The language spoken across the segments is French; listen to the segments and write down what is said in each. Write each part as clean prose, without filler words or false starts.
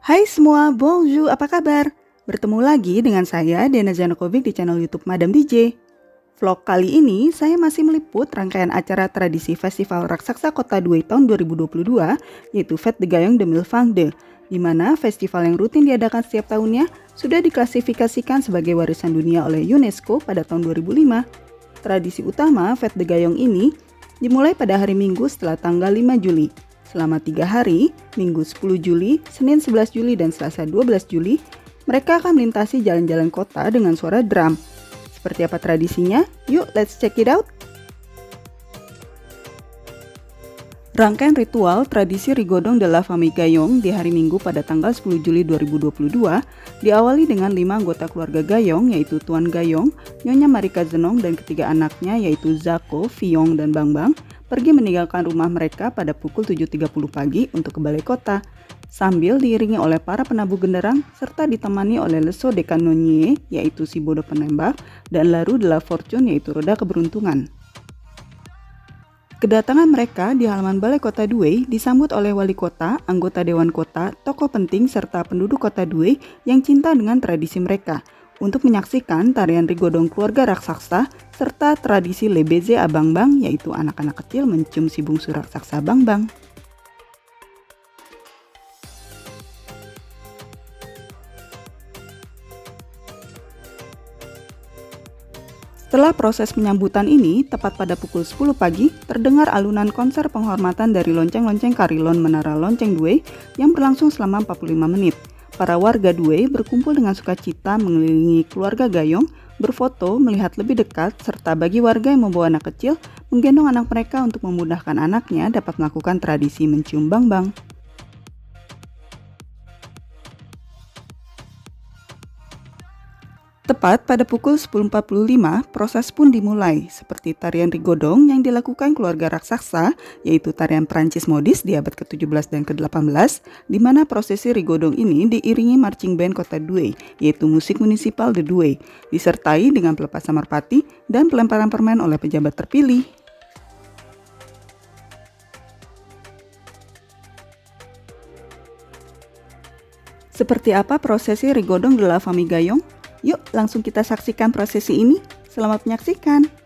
Hai semua, bonjour, apa kabar? Bertemu lagi dengan saya, Dena Janokovic di channel YouTube Madam DJ. Vlog kali ini, saya masih meliput rangkaian acara tradisi Festival Raksasa Kota Due tahun 2022, yaitu Fête de Gayong de Milfangde, di mana festival yang rutin diadakan setiap tahunnya sudah diklasifikasikan sebagai warisan dunia oleh UNESCO pada tahun 2005. Tradisi utama Fête de Gayong ini dimulai pada hari Minggu setelah tanggal 5 Juli. Selama 3 hari, Minggu 10 Juli, Senin 11 Juli, dan Selasa 12 Juli, mereka akan melintasi jalan-jalan kota dengan suara drum. Seperti apa tradisinya? Yuk, let's check it out! Rangkaian ritual tradisi Rigodong de la Famille Gayong di hari Minggu pada tanggal 10 Juli 2022 diawali dengan 5 anggota keluarga Gayong, yaitu Tuan Gayong, Nyonya Marika Zenong, dan ketiga anaknya yaitu Zako, Fiong, dan Bangbang pergi meninggalkan rumah mereka pada pukul 7.30 pagi untuk ke balai kota, sambil diiringi oleh para penabuh genderang serta ditemani oleh Leso de Canonnier, yaitu si bodoh penembak, dan Laru de la Fortune, yaitu roda keberuntungan. Kedatangan mereka di halaman Balai Kota Due disambut oleh wali kota, anggota dewan kota, tokoh penting, serta penduduk kota Due yang cinta dengan tradisi mereka untuk menyaksikan tarian Rigodong keluarga raksasa serta tradisi Lebeze Abangbang, yaitu anak-anak kecil mencium si bungsu raksasa Bangbang. Setelah proses penyambutan ini, tepat pada pukul 10 pagi, terdengar alunan konser penghormatan dari lonceng-lonceng Karilon Menara Lonceng Due yang berlangsung selama 45 menit. Para warga Due berkumpul dengan sukacita mengelilingi keluarga Gayong, berfoto, melihat lebih dekat, serta bagi warga yang membawa anak kecil, menggendong anak mereka untuk memudahkan anaknya dapat melakukan tradisi mencium Bangbang. Tepat pada pukul 10.45, proses pun dimulai, seperti tarian Rigodong yang dilakukan keluarga raksasa, yaitu tarian Prancis modis di abad ke-17 dan ke-18, di mana prosesi Rigodong ini diiringi marching band kota Due, yaitu musik munisipal de Due, disertai dengan pelepasan merpati dan pelemparan permen oleh pejabat terpilih. Seperti apa prosesi Rigodong de la Famille Gayong? Yuk, langsung kita saksikan prosesi ini. Selamat menyaksikan!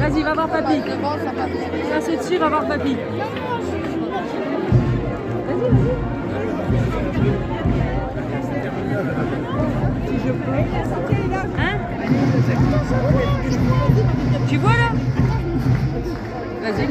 Vas-y, va voir papy. Ça c'est dessus, va voir papy. Hein? Tu vois là? Vas-y.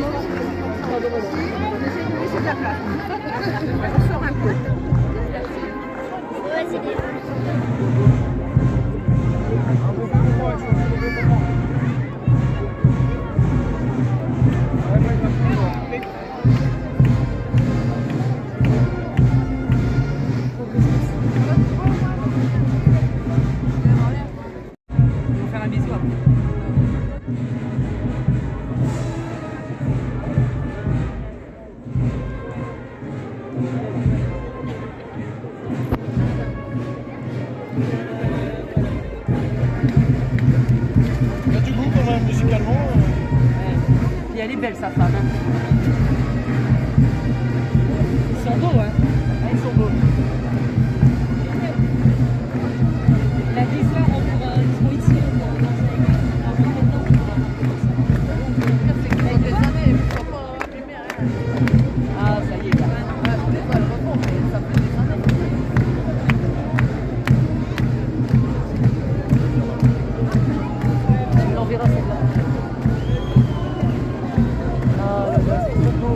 Faire un bisou après. elle est belle sa femme. Hein. Ils sont beaux, hein. Ouais, ils sont beaux. La dessert, ils sont ici. Ah, ça y est. Tu l'enverras celle-là. Ah, là, là, c'est trop beau.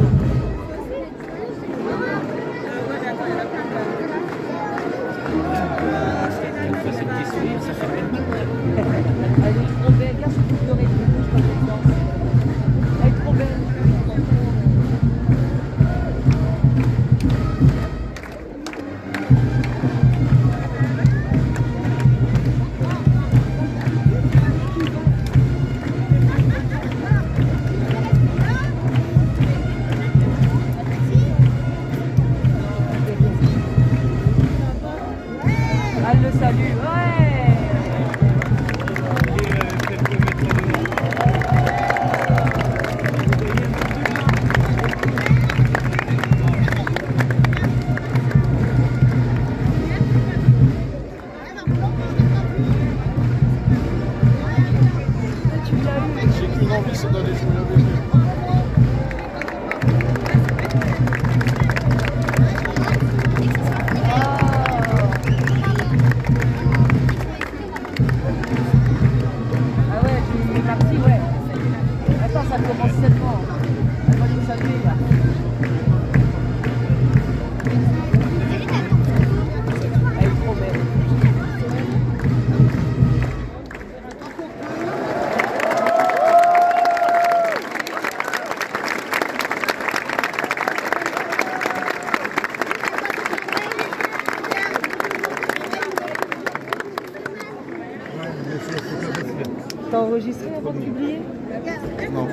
Elle est trop belle. Regarde ce truc doré de rouge comme elle danse. Elle est trop belle. Elle le salue. Ouais. Tu l'as eu. J'ai qu'une envie, c'est d'aller jouer avec lui. Ah ouais, tu es parti, ouais. Attends, ça commence seulement. Elle va nous saluer là. Elle est trop belle. T'as enregistré avant de publier? Non.